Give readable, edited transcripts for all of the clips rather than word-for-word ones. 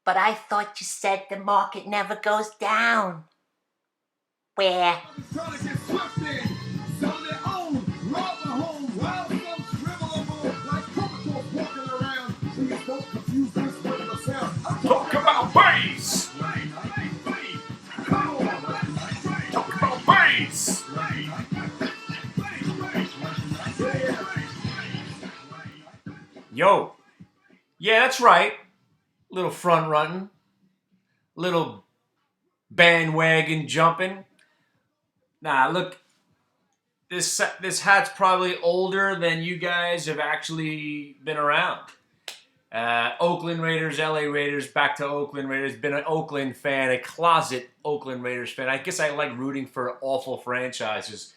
But I thought you said the market never goes down. Where? Trying to get swept in, selling their own, rob the home, while some dribble like chemicals walking around. Please don't confuse this with the sound. I'm Talk about bass. Come on. Talk about bass. Yo, yeah, that's right. Little front running, little bandwagon jumping. Nah, look, this hat's probably older than you guys have actually been around. Oakland Raiders, LA Raiders, back to Oakland Raiders. Been an Oakland fan, a closet Oakland Raiders fan. I guess I like rooting for awful franchises.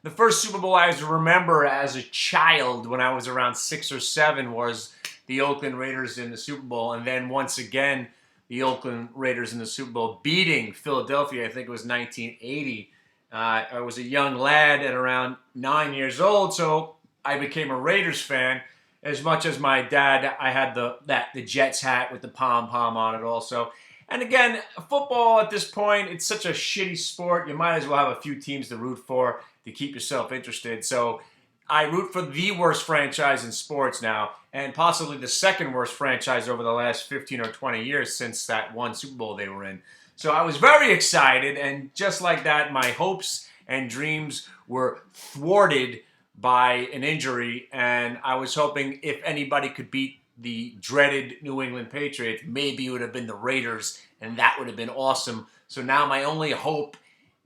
The first Super Bowl I remember as a child when I was around 6 or 7 was the Oakland Raiders in the Super Bowl. And then once again, the Oakland Raiders in the Super Bowl beating Philadelphia. I think it was 1980. I was a young lad at around 9 years old, so I became a Raiders fan. As much as my dad, I had the Jets hat with the pom-pom on it also. And again, football at this point, it's such a shitty sport. You might as well have a few teams to root for to keep yourself interested. So I root for the worst franchise in sports now, and possibly the second worst franchise over the last 15 or 20 years since that one Super Bowl they were in. So I was very excited, and just like that, my hopes and dreams were thwarted by an injury, and I was hoping if anybody could beat the dreaded New England Patriots, maybe it would have been the Raiders, and that would have been awesome. So now my only hope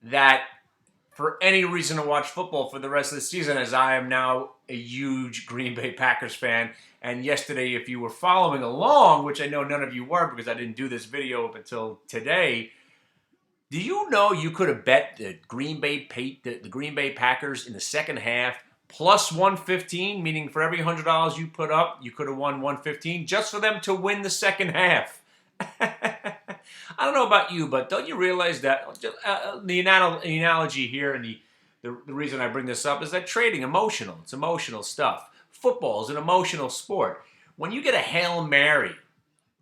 that for any reason to watch football for the rest of the season, as I am now a huge Green Bay Packers fan. And yesterday, if you were following along, which I know none of you were because I didn't do this video up until today, do you know you could have bet the Green Bay Packers in the second half plus 115, meaning for every $100 you put up, you could have won 115 just for them to win the second half. I don't know about you, but don't you realize that the analogy here and the reason I bring this up is that trading emotional. It's emotional stuff. Football is an emotional sport. When you get a Hail Mary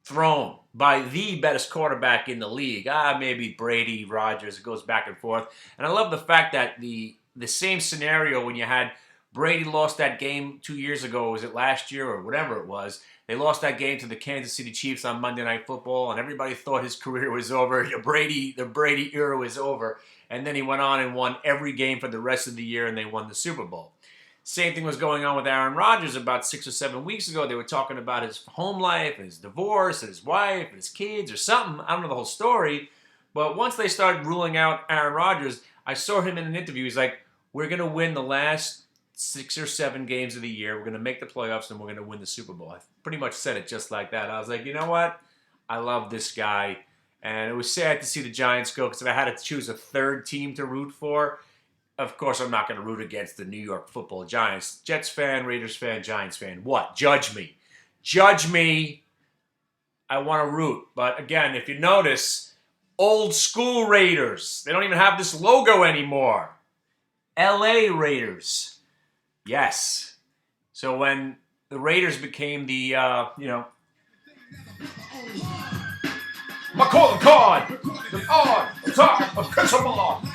thrown by the best quarterback in the league, maybe Brady, Rodgers, it goes back and forth. And I love the fact that the same scenario when you had Brady lost that game 2 years ago, was it last year or whatever it was? They lost that game to the Kansas City Chiefs on Monday Night Football, and everybody thought his career was over. The Brady era was over. And then he went on and won every game for the rest of the year, and they won the Super Bowl. Same thing was going on with Aaron Rodgers about 6 or 7 weeks ago. They were talking about his home life, and his divorce, and his wife, and his kids, or something. I don't know the whole story. But once they started ruling out Aaron Rodgers, I saw him in an interview. He's like, we're going to win the last 6 or 7 games of the year. We're going to make the playoffs, and we're going to win the Super Bowl. I pretty much said it just like that. I was like, you know what? I love this guy. And it was sad to see the Giants go, because if I had to choose a third team to root for, of course I'm not going to root against the New York Football Giants. Jets fan, Raiders fan, Giants fan. What? Judge me. Judge me. I want to root. But again, if you notice, old school Raiders. They don't even have this logo anymore. LA Raiders. Yes. So when the Raiders became the, Macaulay Culkin on top of Christopher,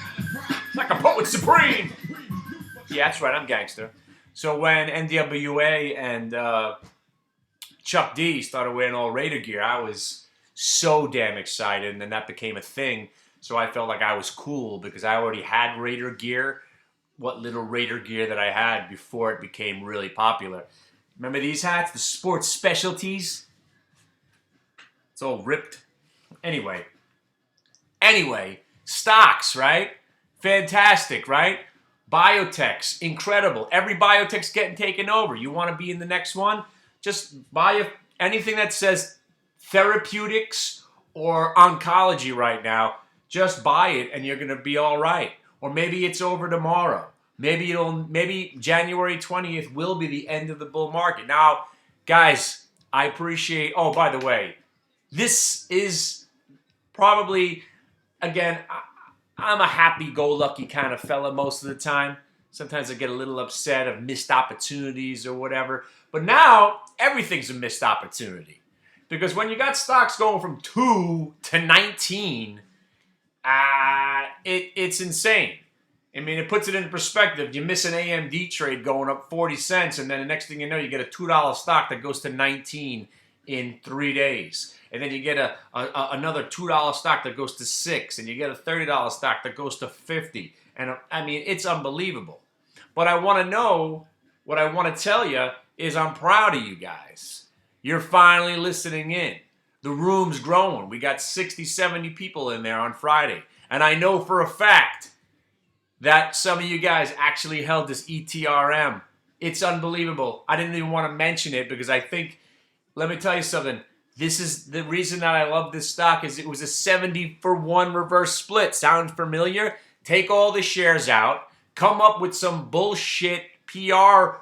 like a poet supreme. Yeah, that's right. I'm gangster. So when NWA and Chuck D started wearing all Raider gear, I was so damn excited, and then that became a thing. So I felt like I was cool because I already had Raider gear. What little Raider gear that I had before it became really popular. Remember these hats? The sports specialties? It's all ripped. Anyway, stocks, right? Fantastic, right? Biotechs, incredible. Every biotech's getting taken over. You want to be in the next one? Just buy anything that says therapeutics or oncology right now. Just buy it and you're going to be all right. Or maybe it's over tomorrow. Maybe January 20th will be the end of the bull market. Now, guys, I appreciate, oh, by the way, this is probably, again, I'm a happy-go-lucky kind of fella most of the time. Sometimes I get a little upset of missed opportunities or whatever. But now, everything's a missed opportunity. Because when you got stocks going from 2 to 19, it's insane. I mean, it puts it into perspective. You miss an AMD trade going up 40 cents, and then the next thing you know, you get a $2 stock that goes to 19 in 3 days. And then you get another $2 stock that goes to 6, and you get a $30 stock that goes to 50. And I mean, it's unbelievable. But I want to know, what I want to tell you is I'm proud of you guys. You're finally listening in. The room's growing. We got 60, 70 people in there on Friday. And I know for a fact that some of you guys actually held this ETRM. It's unbelievable. I didn't even want to mention it because I think, let me tell you something. This is the reason that I love this stock is it was a 70-for-1 reverse split. Sound familiar? Take all the shares out, come up with some bullshit PR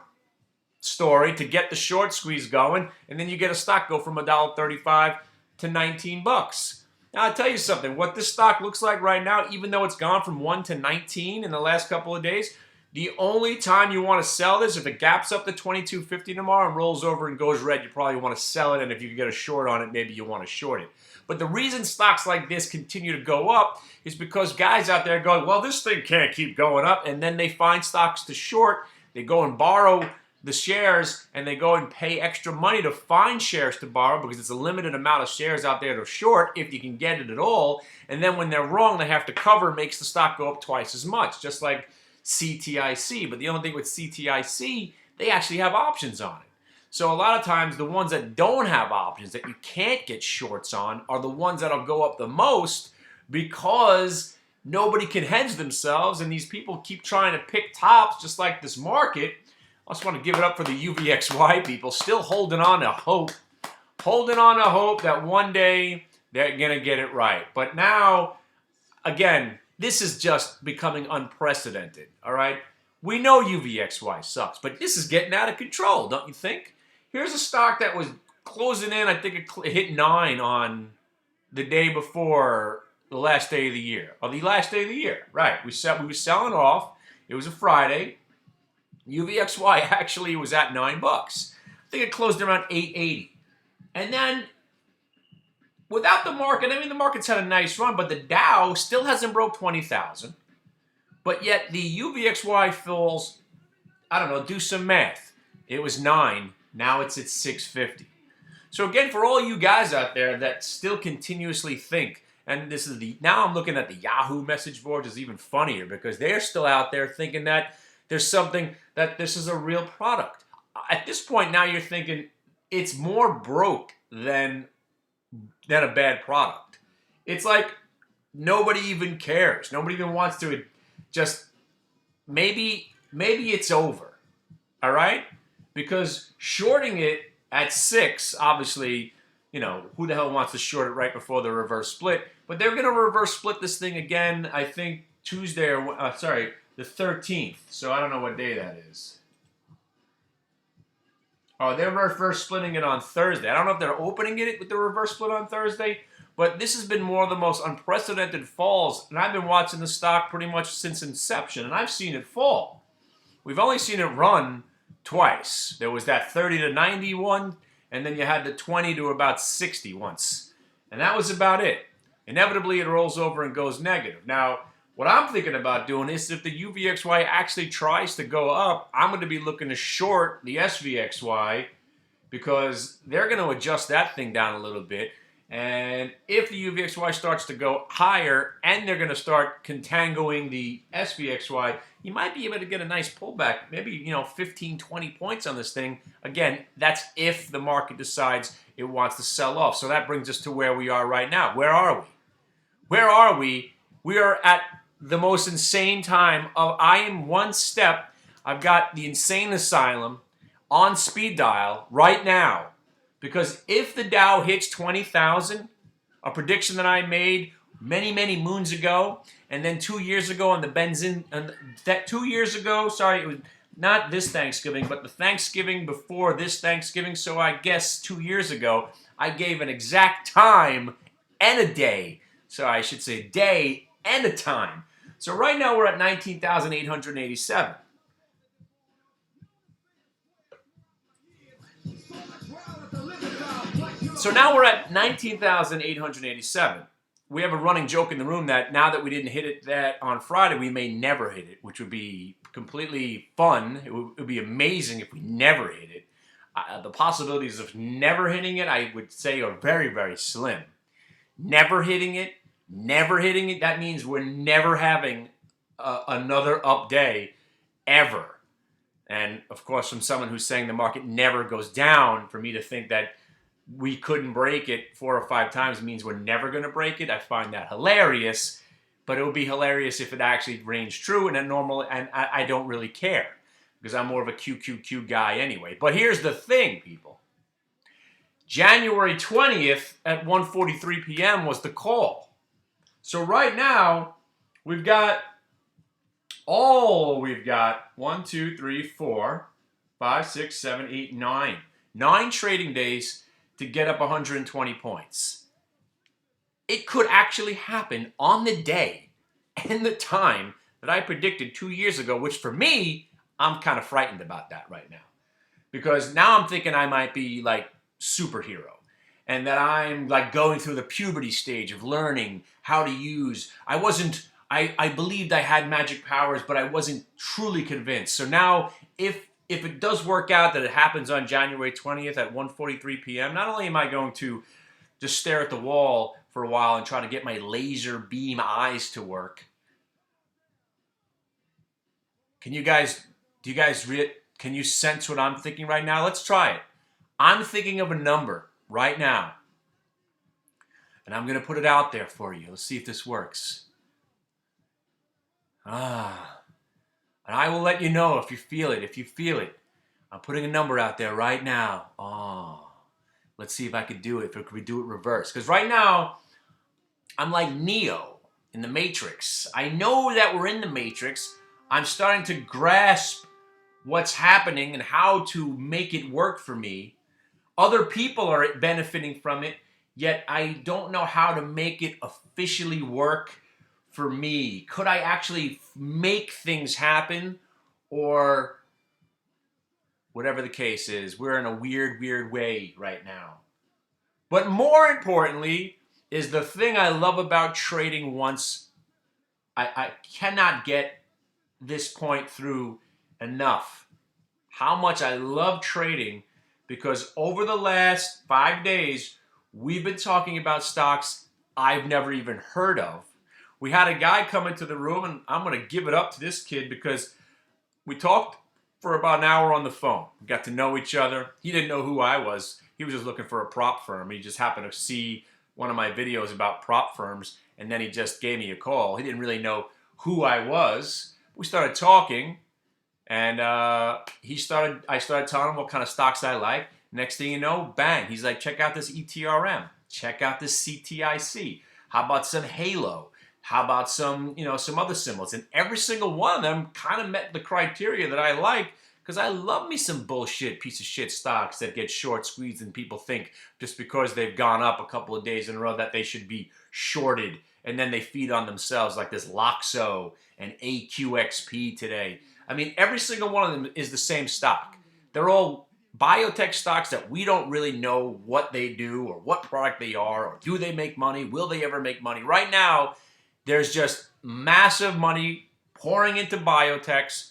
story to get the short squeeze going, and then you get a stock go from $1.35 to 19 bucks. Now, I'll tell you something. What this stock looks like right now, even though it's gone from 1 to 19 in the last couple of days, the only time you want to sell this, if it gaps up to 22.50 tomorrow and rolls over and goes red, you probably want to sell it, and if you can get a short on it, maybe you want to short it. But the reason stocks like this continue to go up is because guys out there going, well, this thing can't keep going up, and then they find stocks to short. They go and borrow the shares, and they go and pay extra money to find shares to borrow because it's a limited amount of shares out there to short if you can get it at all. And then when they're wrong, they have to cover, makes the stock go up twice as much, just like CTIC. But the only thing with CTIC, they actually have options on it. So a lot of times the ones that don't have options, that you can't get shorts on, are the ones that'll go up the most because nobody can hedge themselves, and these people keep trying to pick tops just like this market. I just want to give it up for the UVXY people, still holding on to hope. Holding on to hope that one day they're going to get it right. But now, again, this is just becoming unprecedented, all right? We know UVXY sucks, but this is getting out of control, don't you think? Here's a stock that was closing in, I think it hit 9 on the day before the last day of the year. Or the last day of the year, right. We were selling off. It was a Friday. UVXY actually was at $9. I think it closed around 880. And then, without the market, I mean, the market's had a nice run, but the Dow still hasn't broke 20,000. But yet, the UVXY falls, I don't know, do some math. It was 9. Now it's at 650. So again, for all you guys out there that still continuously think, and this is now I'm looking at the Yahoo message boards, is even funnier because they're still out there thinking that there's something, that this is a real product. At this point now you're thinking it's more broke than a bad product. It's like nobody even cares. Nobody even wants to just, maybe it's over. All right? Because shorting it at 6, obviously, you know, who the hell wants to short it right before the reverse split? But they're going to reverse split this thing again, I think, Tuesday or, the 13th. So I don't know what day that is. Oh, they're reverse splitting it on Thursday. I don't know if they're opening it with the reverse split on Thursday, but this has been more of the most unprecedented falls, and I've been watching the stock pretty much since inception, and I've seen it fall. We've only seen it run twice. There was that 30 to 90 one, and then you had the 20 to about 60 once. And that was about it. Inevitably, it rolls over and goes negative. Now, what I'm thinking about doing is if the UVXY actually tries to go up, I'm going to be looking to short the SVXY because they're going to adjust that thing down a little bit. And if the UVXY starts to go higher and they're going to start contangling the SVXY, you might be able to get a nice pullback, maybe 15, 20 points on this thing. Again, that's if the market decides it wants to sell off. So that brings us to where we are right now. Where are we? Where are we? We are at the most insane time of, I am one step, I've got the insane asylum on speed dial right now. Because if the Dow hits 20,000, a prediction that I made many, many moons ago, and then 2 years ago on the benzene, that 2 years ago, sorry, it was not this Thanksgiving, but the Thanksgiving before this Thanksgiving, so I guess 2 years ago, I gave an exact time and a day. So I should say day and a time. So right now we're at 19,887. So now we're at 19,887. We have a running joke in the room that now that we didn't hit it that on Friday, we may never hit it, which would be completely fun. It would be amazing if we never hit it. The possibilities of never hitting it, I would say, are very, very slim. Never hitting it, that means we're never having another up day ever. And of course, from someone who's saying the market never goes down, for me to think that we couldn't break it 4 or 5 times means we're never going to break it. I find that hilarious, but it would be hilarious if it actually rings true, and I don't really care because I'm more of a QQQ guy anyway. But here's the thing, people. January 20th at 1:43 p.m. was the call. So right now, we've got 1, 2, 3, 4, 5, 6, 7, 8, 9. 9 trading days to get up 120 points. It could actually happen on the day and the time that I predicted 2 years ago, which for me, I'm kind of frightened about that right now. Because now I'm thinking I might be like superhero. And that I'm like going through the puberty stage of learning how to use. I believed I had magic powers, but I wasn't truly convinced. So now, if it does work out that it happens on January 20th at 1:43 p.m., not only am I going to just stare at the wall for a while and try to get my laser beam eyes to work. Can you guys sense what I'm thinking right now? Let's try it. I'm thinking of a number right now. And I'm going to put it out there for you. Let's see if this works. And I will let you know if you feel it. If you feel it, I'm putting a number out there right now. Let's see if I could do it. If we do it reverse. Because right now, I'm like Neo in the Matrix. I know that we're in the Matrix. I'm starting to grasp what's happening and how to make it work for me. Other people are benefiting from it, yet I don't know how to make it officially work for me. Could I actually make things happen? Or whatever the case is, we're in a weird, weird way right now. But more importantly is the thing I love about trading once. I cannot get this point through enough. How much I love trading, because over the last 5 days, we've been talking about stocks I've never even heard of. We had a guy come into the room, and I'm going to give it up to this kid because we talked for about an hour on the phone. We got to know each other. He didn't know who I was. He was just looking for a prop firm. He just happened to see one of my videos about prop firms, and then he just gave me a call. He didn't really know who I was. We started talking, and I started telling him what kind of stocks I like. Next thing you know, bang, he's like, check out this ETRM. Check out this CTIC. How about some Halo? How about some other symbols? And every single one of them kind of met the criteria that I like, because I love me some bullshit piece of shit stocks that get short squeezed and people think just because they've gone up a couple of days in a row that they should be shorted, and then they feed on themselves, like this Loxo and AQXP today. I mean, every single one of them is the same stock. They're all biotech stocks that we don't really know what they do or what product they are, or do they make money? Will they ever make money? Right now, there's just massive money pouring into biotechs.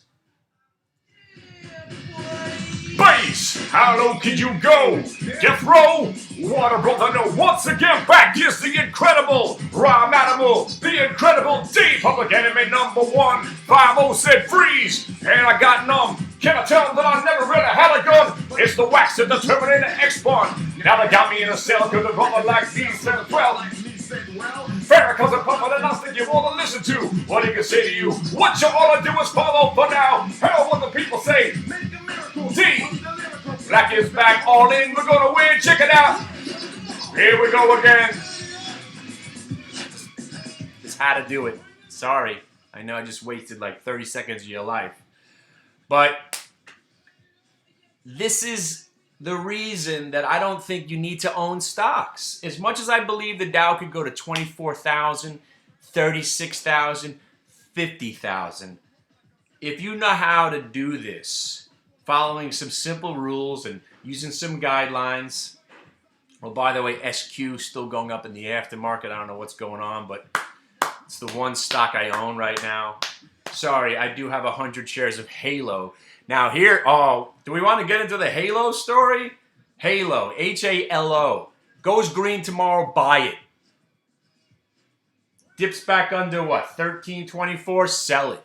Base, how low can you go? Death row, Water Brother, no, once again, back is the incredible Rhyme Animal, the incredible D, Public Enemy #1, 5-0 said freeze, and I got numb. Can I tell them that I never really had a gun? It's the wax of the Terminator X-Bun. Now they got me in a cell because the brother like these said, well, Farrakhan's a puppet and I think you want to listen to what he can say to you. What you ought to do is follow for now. Hell, what the people say. D, Black is back, all in, we're gonna win, check it out. Here we go again. Just had to do it. Sorry. I know I just wasted like 30 seconds of your life. But this is the reason that I don't think you need to own stocks. As much as I believe the Dow could go to 24,000, 36,000, 50,000, if you know how to do this, following some simple rules and using some guidelines, Well, by the way, SQ still going up in the aftermarket. I don't know what's going on, but it's the one stock I own right now. Sorry, I do have 100 shares of Halo. Now here, do we want to get into the Halo story? Halo, H-A-L-O. Goes green tomorrow, buy it. Dips back under what? 13.24, sell it.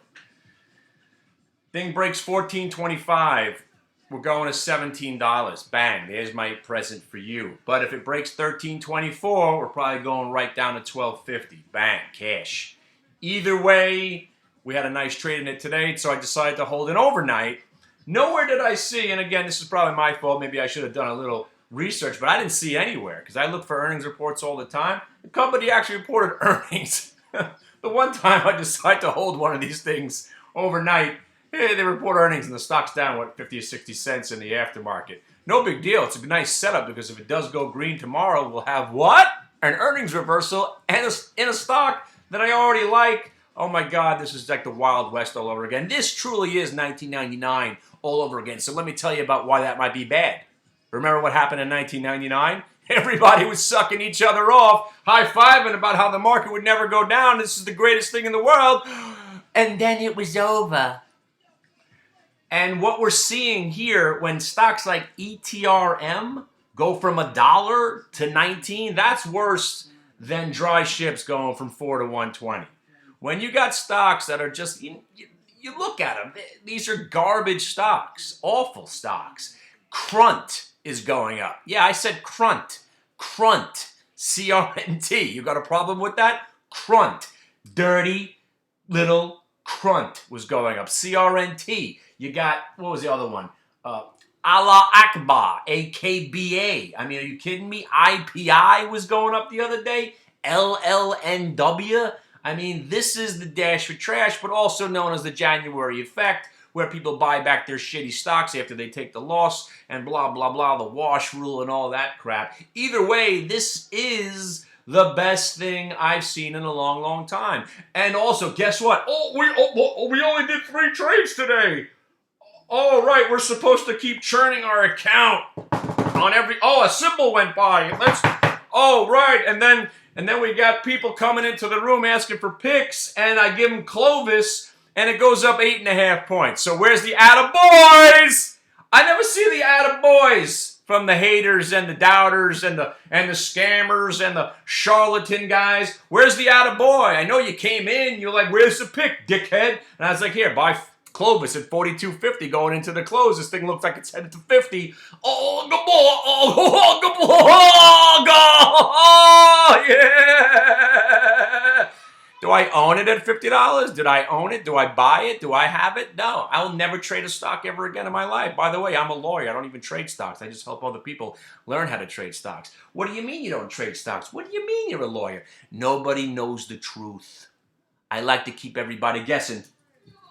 Thing breaks 14.25. We're going to $17. Bang, there's my present for you. But if it breaks 13.24, we're probably going right down to 12.50. Bang, cash. Either way, we had a nice trade in it today, so I decided to hold it overnight. Nowhere did I see, and again, this is probably my fault. Maybe I should have done a little research, but I didn't see anywhere because I look for earnings reports all the time. The company actually reported earnings. The one time I decided to hold one of these things overnight, they report earnings and the stock's down, what, 50 or 60 cents in the aftermarket. No big deal. It's a nice setup because if it does go green tomorrow, we'll have what? An earnings reversal and in a stock that I already like. Oh my God, this is like the Wild West all over again. This truly is 1999 all over again. So let me tell you about why that might be bad. Remember what happened in 1999? Everybody was sucking each other off, high-fiving about how the market would never go down. This is the greatest thing in the world. And then it was over. And what we're seeing here when stocks like ETRM go from $1 to 19, that's worse than dry ships going from 4 to 120. When you got stocks that are just, you look at them, these are garbage stocks, awful stocks. Crunt is going up. Yeah, I said Crunt. Crunt. C-R-N-T. You got a problem with that? Crunt. Dirty little Crunt was going up. C-R-N-T. You got, what was the other one? Allah Akbar. A-K-B-A. I mean, are you kidding me? IPI was going up the other day. LLNW. I mean, this is the dash for trash, but also known as the January effect, where people buy back their shitty stocks after they take the loss and blah, blah, blah, the wash rule and all that crap. Either way, this is the best thing I've seen in a long, long time. And also, guess what? We only did 3 trades today. All right, we're supposed to keep churning our account on every... Oh, a symbol went by. Right, and then we got people coming into the room asking for picks, and I give them Clovis, and it goes up 8.5 points. So where's the attaboys? I never see the attaboys from the haters and the doubters and the scammers and the charlatan guys. Where's the attaboy? I know you came in, you're like, where's the pick, dickhead? And I was like, here, buy Clovis at 42.50 going into the close. This thing looks like it's headed to 50. Oh, yeah. Do I own it at $50? Did I own it? Do I buy it? Do I have it? No. I will never trade a stock ever again in my life. By the way, I'm a lawyer. I don't even trade stocks. I just help other people learn how to trade stocks. What do you mean you don't trade stocks? What do you mean you're a lawyer? Nobody knows the truth. I like to keep everybody guessing.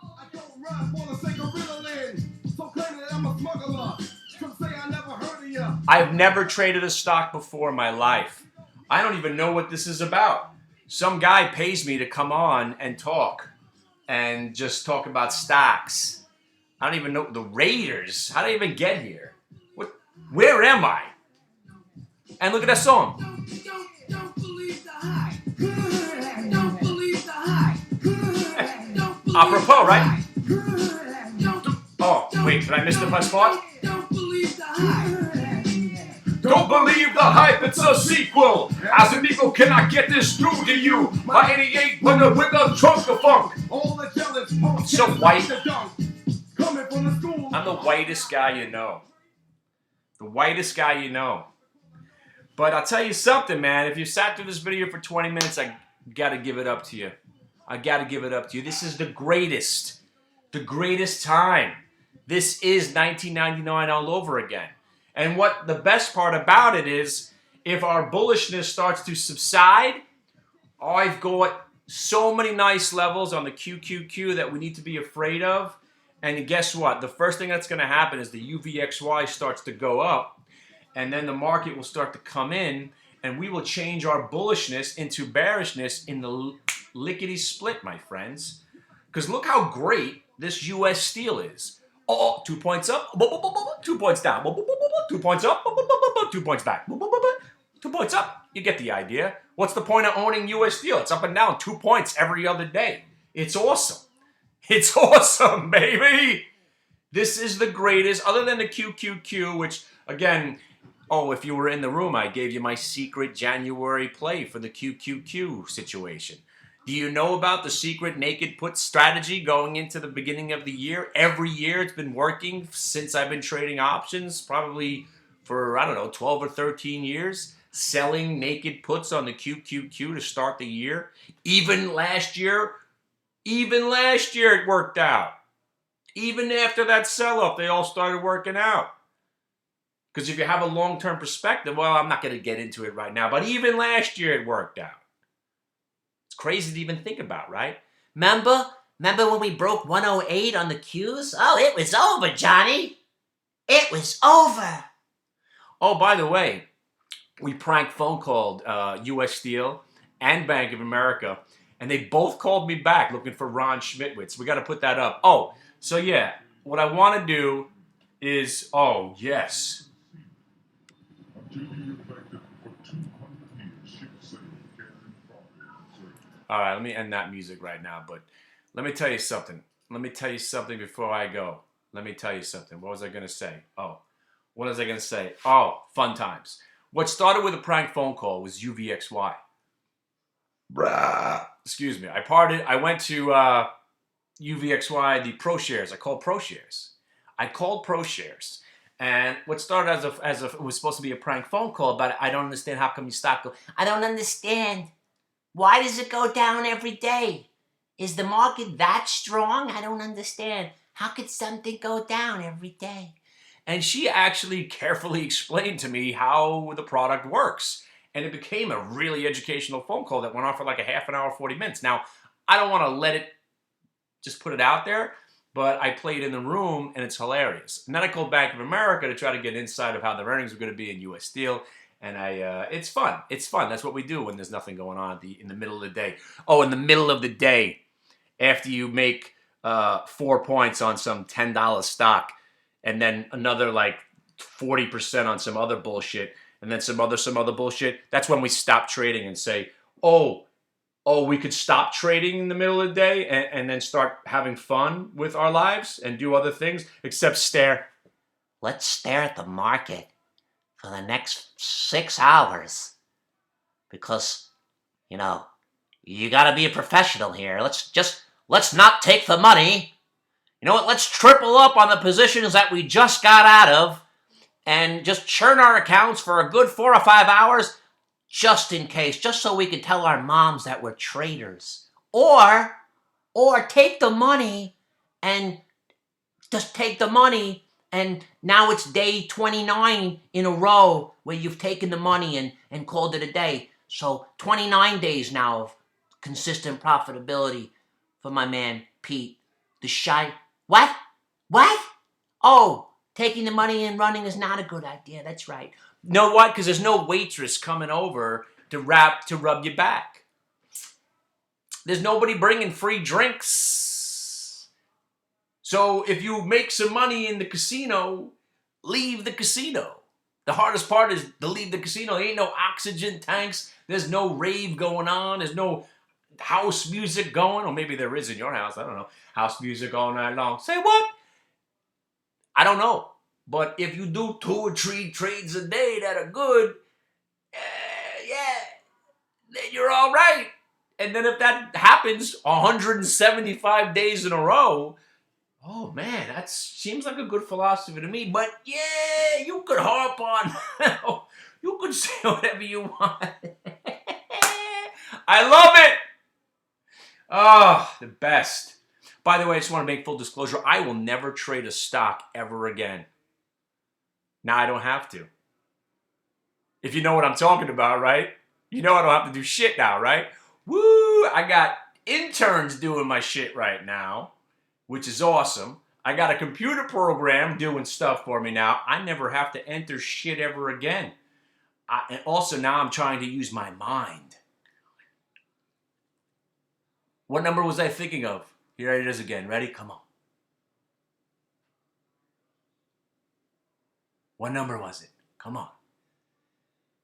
I don't ride for the sake of riddling. So claim that I'm a smuggler. Some say I never heard of ya. I've never traded a stock before in my life. I don't even know what this is about. Some guy pays me to come on and talk and just talk about stocks. I don't even know the Raiders. How did I even get here? Where am I? And look at that song. Don't believe the hype. Don't believe the hype. Apropos, right? Oh, wait, did I miss the best part? Don't believe the hype. Don't believe the hype, it's a sequel. As an eagle, can I get this through to you? My 88 with a trunk of funk. All the jealous punks So white. coming from the school. I'm the whitest guy you know. The whitest guy you know. But I'll tell you something, man. If you sat through this video for 20 minutes, I got to give it up to you. I got to give it up to you. This is the greatest time. This is 1999 all over again. And what the best part about it is, if our bullishness starts to subside, I've got so many nice levels on the QQQ that we need to be afraid of. And guess what? The first thing that's going to happen is the UVXY starts to go up, and then the market will start to come in, and we will change our bullishness into bearishness in the lickety-split, my friends. Because look how great this U.S. steel is. Oh, 2 points up, 2 points down, 2 points up, 2 points back. 2 points up. You get the idea. What's the point of owning US Steel? It's up and down 2 points every other day. It's awesome. It's awesome, baby. This is the greatest, other than the QQQ, which, again, oh, if you were in the room, I gave you my secret January play for the QQQ situation. Do you know about the secret naked put strategy going into the beginning of the year? Every year it's been working since I've been trading options, probably for, I don't know, 12 or 13 years. Selling naked puts on the QQQ to start the year. Even last year it worked out. Even after that sell-off, they all started working out. Because if you have a long-term perspective, well, I'm not going to get into it right now, but even last year it worked out. It's crazy to even think about, right? Remember when we broke 108 on the Qs? Oh, it was over, Johnny. It was over. Oh, by the way, we prank phone called US Steel and Bank of America, and they both called me back looking for Ron Schmitwitz. We got to put that up. Oh, so yeah, what I want to do is, oh, yes. All right, let me end that music right now, but let me tell you something. Let me tell you something before I go. Let me tell you something. What was I going to say? Oh, what was I going to say? Oh, fun times. What started with a prank phone call was UVXY. Excuse me. I went to UVXY, the ProShares. I called ProShares. And what started as a it was supposed to be a prank phone call, but I don't understand how come your stock go. I don't understand. Why does it go down every day? Is the market that strong? I don't understand. How could something go down every day? And she actually carefully explained to me how the product works. And it became a really educational phone call that went on for like a half an hour, 40 minutes. Now, I don't want to just put it out there, but I played in the room and it's hilarious. And then I called Bank of America to try to get insight of how the earnings were going to be in US Steel. And it's fun. It's fun. That's what we do when there's nothing going on in the middle of the day. Oh, in the middle of the day, after you make 4 points on some $10 stock, and then another like 40% on some other bullshit, and then some other bullshit, that's when we stop trading and say, oh, we could stop trading in the middle of the day and then start having fun with our lives and do other things except stare. Let's stare at the market for the next 6 hours. Because, you gotta be a professional here. Let's not take the money. You know what? Let's triple up on the positions that we just got out of and just churn our accounts for a good 4 or 5 hours just in case, just so we can tell our moms that we're traders. Or take the money and now it's day 29 in a row where you've taken the money and called it a day. So 29 days now of consistent profitability for my man Pete. What? Oh, taking the money and running is not a good idea. That's right. Know what? Because there's no waitress coming over to rub you back. There's nobody bringing free drinks. So if you make some money in the casino, leave the casino. The hardest part is to leave the casino. There ain't no oxygen tanks. There's no rave going on. There's no house music going. Or maybe there is in your house. I don't know. House music all night long. Say what? I don't know. But if you do 2 or 3 trades a day that are good, then you're all right. And then if that happens 175 days in a row, oh man, that seems like a good philosophy to me. But yeah, you could harp on, you could say whatever you want. I love it. Oh, the best. By the way, I just want to make full disclosure. I will never trade a stock ever again. Now I don't have to. If you know what I'm talking about, right? You know I don't have to do shit now, right? Woo! I got interns doing my shit right now, which is awesome. I got a computer program doing stuff for me now. I never have to enter shit ever again. And also now I'm trying to use my mind. What number was I thinking of? Here it is again. Ready? Come on. What number was it? Come on.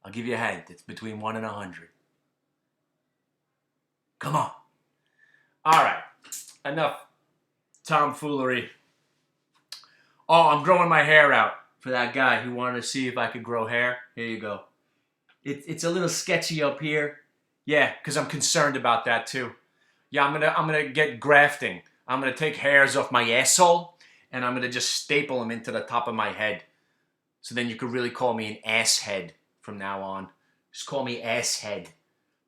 I'll give you a hint. It's between 1 and 100. Come on. All right. Enough tomfoolery. Oh, I'm growing my hair out for that guy who wanted to see if I could grow hair. Here you go. It's a little sketchy up here. Yeah, because I'm concerned about that too. Yeah, I'm gonna get grafting. I'm gonna take hairs off my asshole and I'm gonna just staple them into the top of my head. So then you could really call me an ass head from now on. Just call me ass head.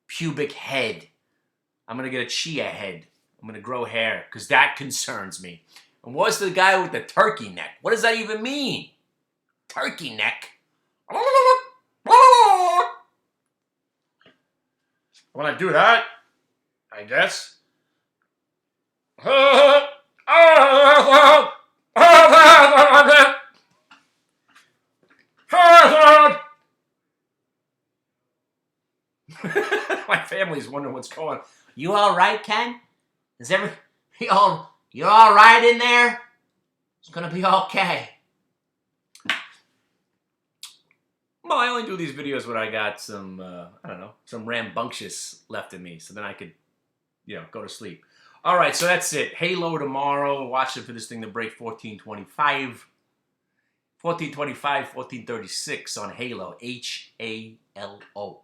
Pubic head. I'm gonna get a chia head. I'm gonna grow hair because that concerns me. And what's the guy with the turkey neck? What does that even mean? Turkey neck? When I do that, I guess. My family's wondering what's going on. You all right, Ken? Is you all right in there? It's gonna be okay. Well, I only do these videos when I got some, I don't know, some rambunctious left in me, so then I could, go to sleep. All right, so that's it. Halo tomorrow. Watch it for this thing to break 1425. 1425, 1436 on Halo. Halo.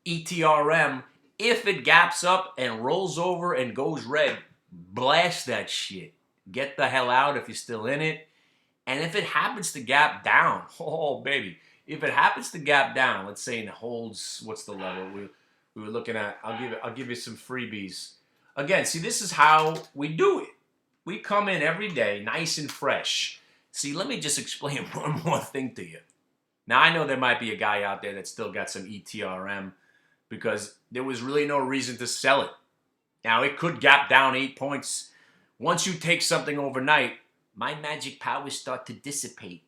ETRM, if it gaps up and rolls over and goes red, blast that shit. Get the hell out if you're still in it. And if it happens to gap down, oh, baby. If it happens to gap down, let's say it holds, what's the level we were looking at? I'll give you some freebies. Again, see, this is how we do it. We come in every day nice and fresh. See, let me just explain one more thing to you. Now, I know there might be a guy out there that still got some ETRM because there was really no reason to sell it. Now, it could gap down 8 points. Once you take something overnight, my magic powers start to dissipate.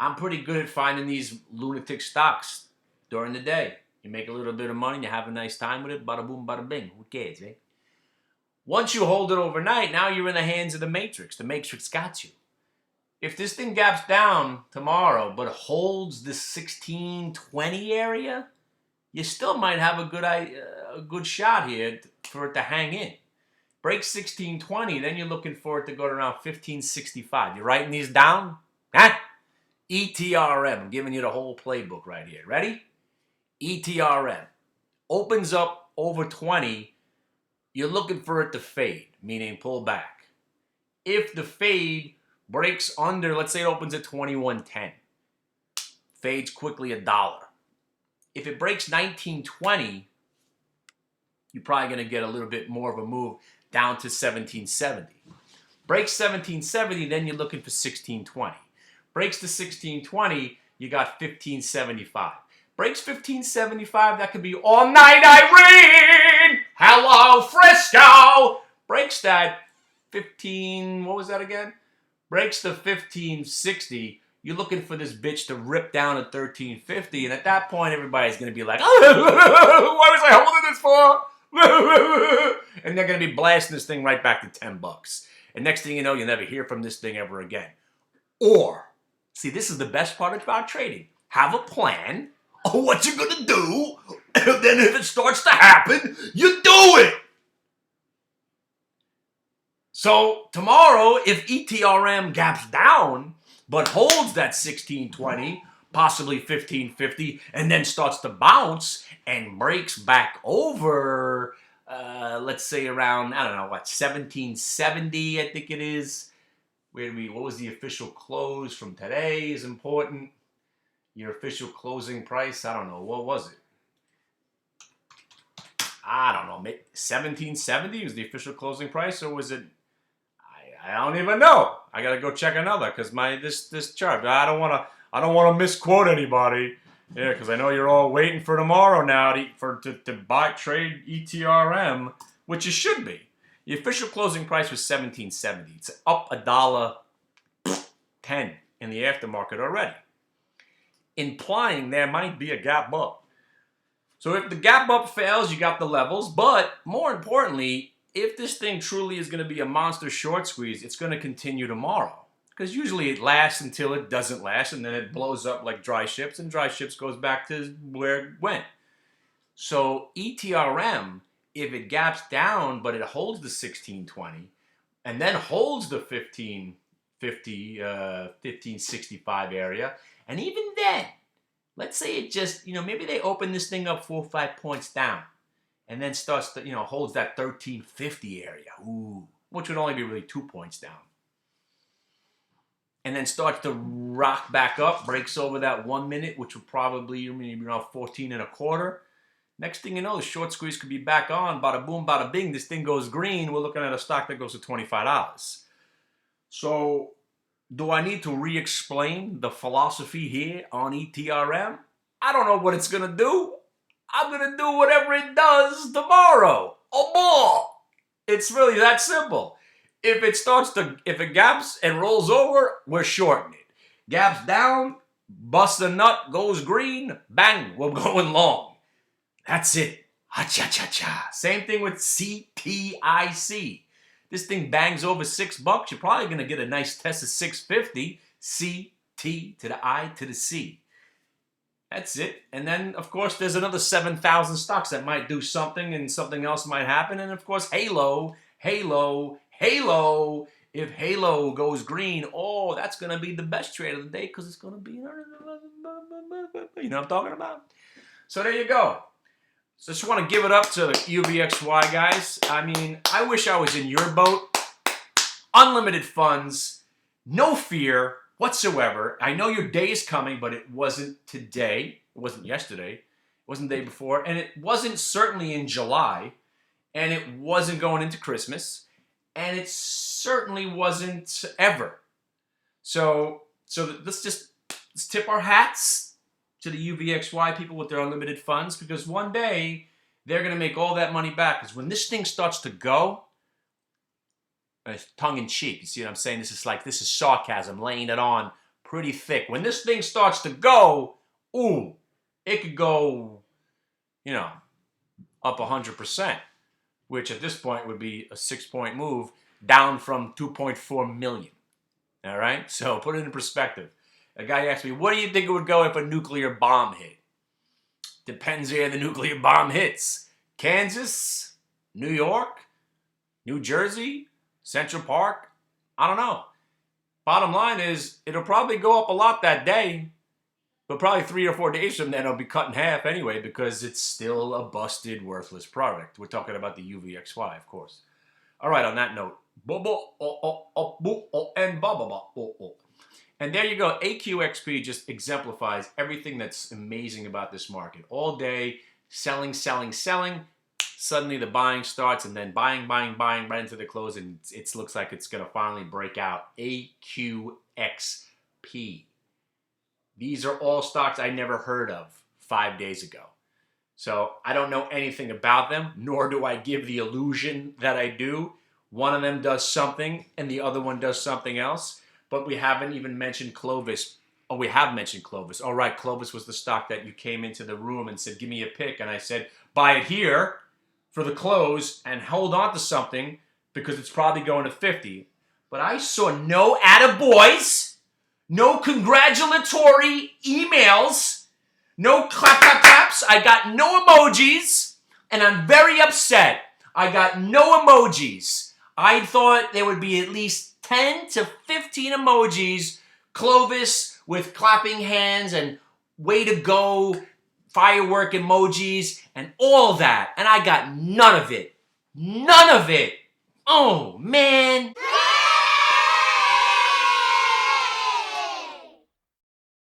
I'm pretty good at finding these lunatic stocks during the day. You make a little bit of money, you have a nice time with it, bada boom, bada bing. Who cares, eh? Once you hold it overnight, now you're in the hands of the Matrix. The Matrix got you. If this thing gaps down tomorrow but holds this 1620 area, you still might have a good shot here for it to hang in. Break 1620, then you're looking for it to go to around 1565. You writing these down? Huh? ETRM. I'm giving you the whole playbook right here. Ready? ETRM. Opens up over 20. You're looking for it to fade, meaning pull back. If the fade breaks under, let's say it opens at 2110. Fades quickly $1. If it breaks 1920, you're probably going to get a little bit more of a move down to 1770. Breaks 1770, then you're looking for 1620. Breaks to 1620, you got 1575. Breaks 1575, that could be all night Irene! Hello, Frisco! Breaks that 15, what was that again? Breaks to 1560, you're looking for this bitch to rip down to 1350, and at that point, everybody's going to be like, oh, what was I holding this for? And they're going to be blasting this thing right back to $10. And next thing you know, you'll never hear from this thing ever again. Or, see, this is the best part about trading. Have a plan of what you're going to do, and then if it starts to happen, you do it. So tomorrow, if ETRM gaps down, but holds that 1620, possibly 1550, and then starts to bounce and breaks back over, let's say around, I don't know, what, 1770, I think it is. What was the official close from today is important. Your official closing price, I don't know, what was it? I don't know, 1770 was the official closing price, or was it, I don't even know. I gotta go check another, because this chart, I don't wanna misquote anybody. Yeah, because I know you're all waiting for tomorrow now to buy trade ETRM, which you should be. The official closing price was $17.70. It's up $1.10 in the aftermarket already, implying there might be a gap up. So if the gap up fails, you got the levels. But more importantly, if this thing truly is going to be a monster short squeeze, it's going to continue tomorrow. because usually it lasts until it doesn't last, and then it blows up like dry ships, and dry ships goes back to where it went. So ETRM, if it gaps down but it holds the 1620 and then holds the 1550, 1565 area, and even then, let's say it just, maybe they open this thing up 4 or 5 points down and then starts to, holds that 1350 area, which would only be really 2 points down. And then starts to rock back up, breaks over that 1 minute, which would probably be around 14 and a quarter. Next thing you know, the short squeeze could be back on. Bada boom, bada bing. This thing goes green. We're looking at a stock that goes to $25. So, do I need to re-explain the philosophy here on ETRM? I don't know what it's going to do. I'm going to do whatever it does tomorrow. Oh, boy. It's really that simple. If it gaps and rolls over, we're shorting it. Gaps down, bust a nut, goes green, bang, we're going long. That's it. Ha-cha-cha-cha. Same thing with CTIC. This thing bangs over $6. You're probably going to get a nice test of 650. C-T to the I to the C. That's it. And then, of course, there's another 7,000 stocks that might do something and something else might happen. And, of course, Halo. If Halo goes green, that's going to be the best trade of the day because it's going to be, you know what I'm talking about? So there you go. So just want to give it up to UVXY guys. I mean, I wish I was in your boat. Unlimited funds, no fear whatsoever. I know your day is coming, but it wasn't today. It wasn't yesterday. It wasn't the day before. And it wasn't certainly in July. And it wasn't going into Christmas. And it certainly wasn't ever. So let's tip our hats to the UVXY people with their unlimited funds, because one day they're going to make all that money back. Because when this thing starts to go, tongue in cheek, you see what I'm saying? This is sarcasm, laying it on pretty thick. When this thing starts to go, it could go, up 100%, which at this point would be a 6-point move down from 2.4 million. All right? So put it in perspective. A guy asked me, what do you think it would go if a nuclear bomb hit? Depends where the nuclear bomb hits. Kansas, New York, New Jersey, Central Park, I don't know. Bottom line is, it'll probably go up a lot that day, but probably 3 or 4 days from then it'll be cut in half anyway because it's still a busted, worthless product. We're talking about the UVXY, of course. All right, on that note, and there you go. AQXP just exemplifies everything that's amazing about this market. All day, selling. Suddenly the buying starts, and then buying right into the close, and it looks like it's going to finally break out. AQXP. These are all stocks I never heard of 5 days ago. So I don't know anything about them, nor do I give the illusion that I do. One of them does something, and the other one does something else. But we haven't even mentioned Clovis. Oh, we have mentioned Clovis. All right, Clovis was the stock that you came into the room and said, give me a pick. And I said, buy it here for the close and hold on to something because it's probably going to 50. But I saw no attaboys, no congratulatory emails, no claps. I got no emojis, and I'm very upset. I got no emojis. I thought there would be at least 10 to 15 emojis, Clovis with clapping hands and way to go, firework emojis, and all that. And I got none of it. None of it. Oh, man.